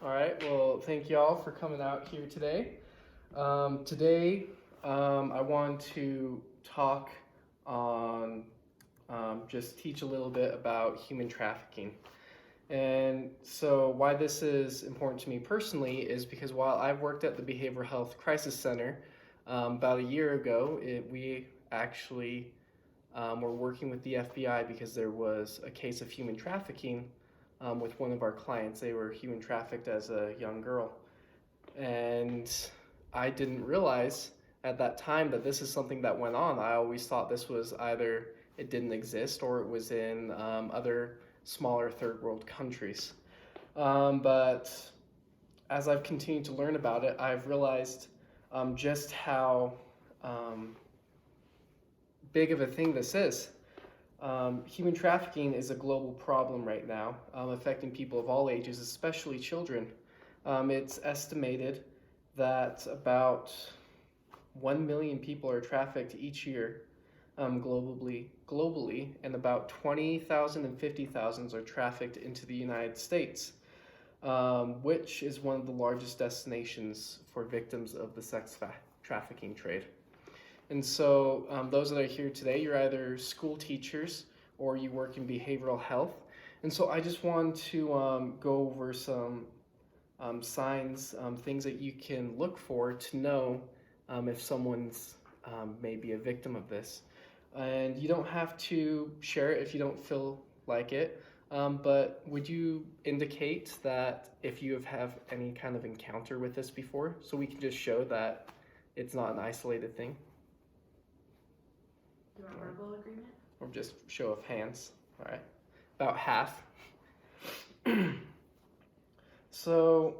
All right, well, thank y'all for coming out here today. Today, I want to talk on just teach a little bit about human trafficking. And so, why this is important to me personally is because while I've worked at the Behavioral Health Crisis Center about a year ago, we actually were working with the FBI because there was a case of human trafficking with one of our clients. They were human trafficked as a young girl. And I didn't realize at that time that this is something that went on. I always thought this was either it didn't exist or it was in other smaller third world countries. But as I've continued to learn about it, I've realized just how big of a thing this is. Human trafficking is a global problem right now, affecting people of all ages, especially children. It's estimated that about 1 million people are trafficked each year globally, and about 20,000 and 50,000 are trafficked into the United States, which is one of the largest destinations for victims of the trafficking trade. And so those that are here today, you're either school teachers or you work in behavioral health. And so I just want to go over some signs, things that you can look for to know if someone's maybe a victim of this. And you don't have to share it if you don't feel like it. But would you indicate that if you have any kind of encounter with this before, so we can just show that it's not an isolated thing? Do you want verbal agreement? Or just show of hands. All right, about half. So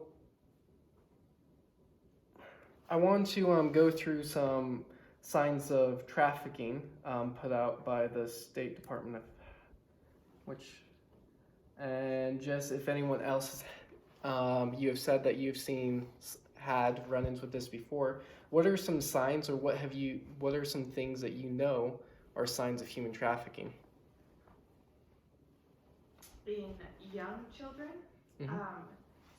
I want to go through some signs of trafficking put out by the State Department of and just if anyone else you have said that you've had run-ins with this before, what are some signs or what are some things that you know are signs of human trafficking? In young children, Mm-hmm.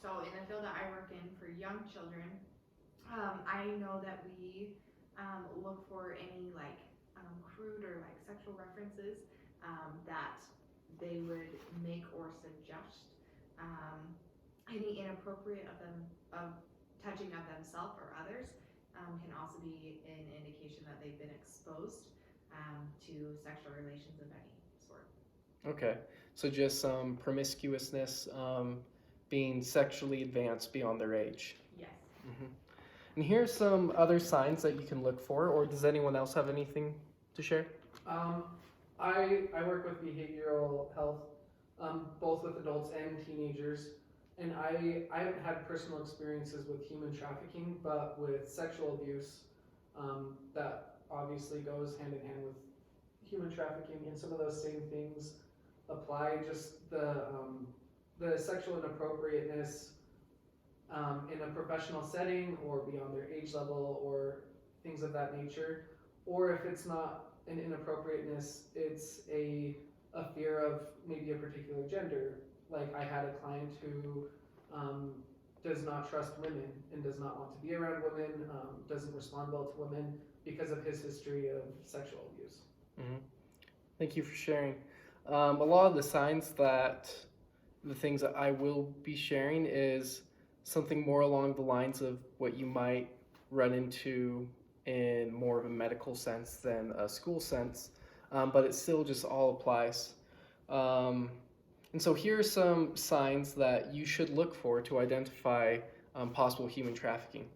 So in the field that I work in for young children, I know that we look for any crude or sexual references that they would make or suggest. Any inappropriate of touching of themselves or others can also be an indication that they've been exposed to sexual relations of any sort. Okay, so just some promiscuousness, being sexually advanced beyond their age. Yes. Mm-hmm. And here's some other signs that you can look for, or does anyone else have anything to share? I work with behavioral health, both with adults and teenagers, and I haven't had personal experiences with human trafficking, but with sexual abuse, that obviously goes hand in hand with human trafficking, and some of those same things apply. Just the sexual inappropriateness in a professional setting or beyond their age level or things of that nature, or if it's not an inappropriateness, it's a fear of maybe a particular gender. Like I had a client who does not trust women and does not want to be around women, doesn't respond well to women because of his history of sexual abuse. Mm-hmm. Thank you for sharing. A lot of the signs the things that I will be sharing is something more along the lines of what you might run into in more of a medical sense than a school sense, but it still just all applies. And so here are some signs that you should look for to identify possible human trafficking.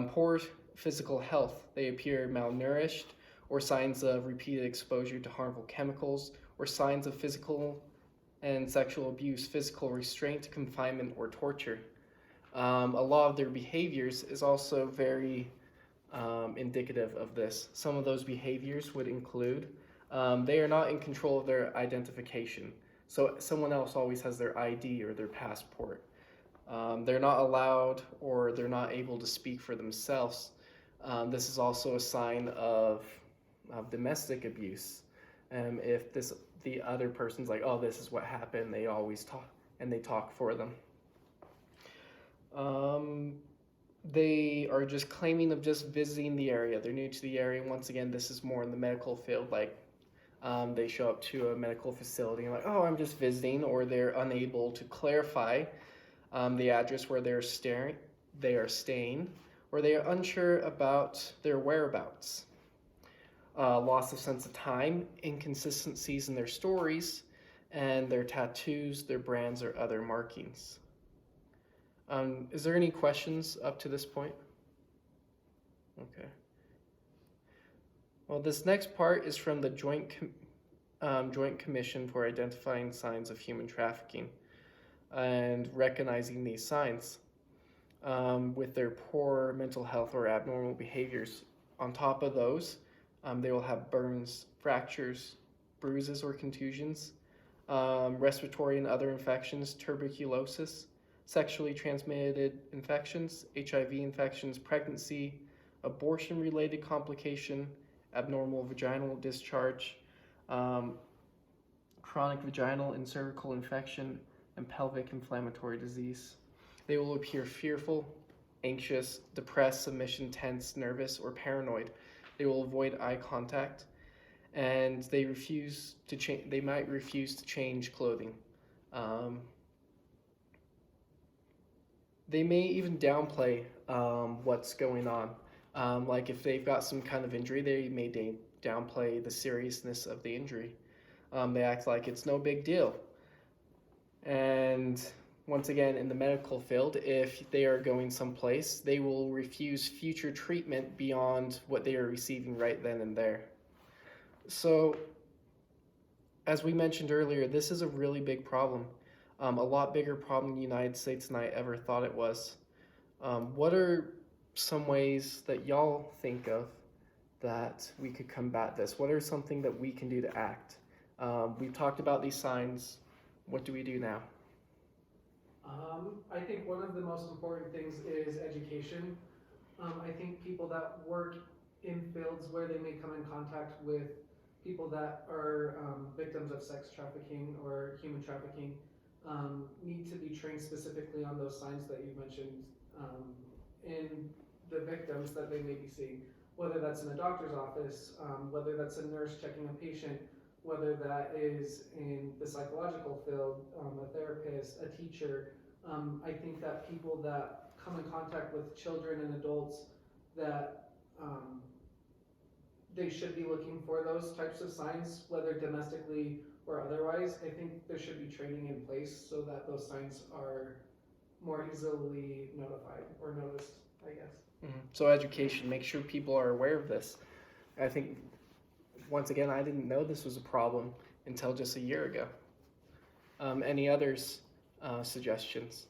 Poor physical health. They appear malnourished, or signs of repeated exposure to harmful chemicals, or signs of physical and sexual abuse, physical restraint, confinement, or torture. A lot of their behaviors is also very indicative of this. Some of those behaviors would include they are not in control of their identification. So someone else always has their ID or their passport. They're not allowed or they're not able to speak for themselves. This is also a sign of domestic abuse. If the other person's like, oh, this is what happened, they always talk and they talk for them. Um, they are just claiming of just visiting the area. They're new to the area. Once again, this is more in the medical field. Like they show up to a medical facility and like, oh, I'm just visiting, or they're unable to clarify the address where they are staying, or they are unsure about their whereabouts. Loss of sense of time, inconsistencies in their stories, and their tattoos, their brands, or other markings. Is there any questions up to this point? Okay. Well, this next part is from the Joint Commission for Identifying Signs of Human Trafficking and recognizing these signs with their poor mental health or abnormal behaviors. On top of those, they will have burns, fractures, bruises or contusions, respiratory and other infections, tuberculosis, sexually transmitted infections, HIV infections, pregnancy, abortion-related complication, abnormal vaginal discharge, chronic vaginal and cervical infection, and pelvic inflammatory disease. They will appear fearful, anxious, depressed, submission, tense, nervous, or paranoid. They will avoid eye contact, and they refuse to change. They might refuse to change clothing. They may even downplay what's going on. Like if they've got some kind of injury, they may downplay the seriousness of the injury. They act like it's no big deal. And once again, in the medical field, if they are going someplace, they will refuse future treatment beyond what they are receiving right then and there. So, as we mentioned earlier, this is a really big problem. A lot bigger problem in the United States than I ever thought it was. What are some ways that y'all think of that we could combat this? What are something that we can do to act? We've talked about these signs. What do we do now? I think one of the most important things is education. I think people that work in fields where they may come in contact with people that are victims of sex trafficking or human trafficking need to be trained specifically on those signs that you mentioned in the victims that they may be seeing, whether that's in a doctor's office, whether that's a nurse checking a patient, whether that is in the psychological field, a therapist, a teacher. I think that people that come in contact with children and adults, that they should be looking for those types of signs, whether domestically or otherwise. I think there should be training in place so that those signs are more easily notified or noticed, I guess. Mm-hmm. So education, make sure people are aware of this. I think, once again, I didn't know this was a problem until just a year ago. Any others suggestions?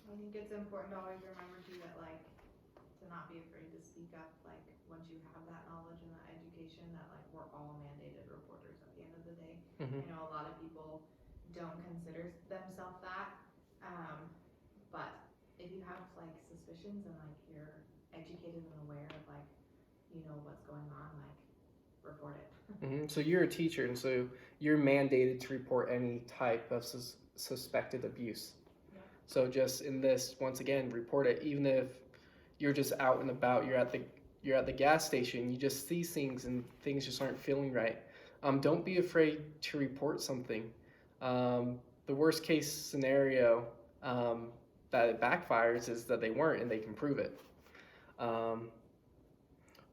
I think it's important to always remember too that like to not be afraid to speak up. Like once you have that knowledge and that education, that like we're all mandated reporters at the end of the day. Mm-hmm. I know a lot of people don't consider themselves that, but if you have like suspicions and like you're educated and aware of like you know what's going on, like report it. Mm-hmm. So you're a teacher, and so you're mandated to report any type of suspected abuse. Yeah. So just in this, once again, report it. Even if you're just out and about, you're at the gas station, you just see things and things just aren't feeling right. Don't be afraid to report something. The worst case scenario that it backfires is that they weren't and they can prove it.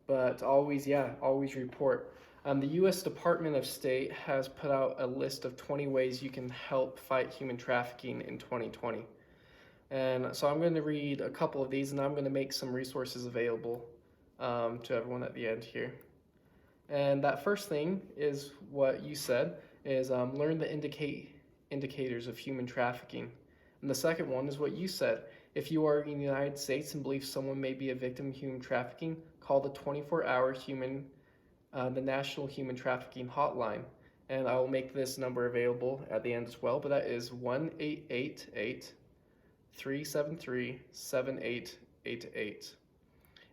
But always report. The U.S. Department of State has put out a list of 20 ways you can help fight human trafficking in 2020. And so I'm going to read a couple of these, and I'm going to make some resources available to everyone at the end here. And that first thing is what you said, is learn the indicators of human trafficking. And the second one is what you said. If you are in the United States and believe someone may be a victim of human trafficking, call the 24-hour the National Human Trafficking Hotline. And I will make this number available at the end as well, but that is 1-888-373-7888.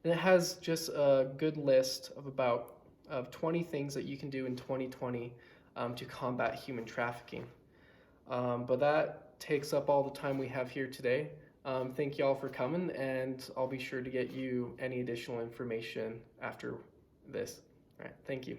And it has just a good list of 20 things that you can do in 2020 to combat human trafficking. But that takes up all the time we have here today. Thank y'all for coming, and I'll be sure to get you any additional information after this. All right, thank you.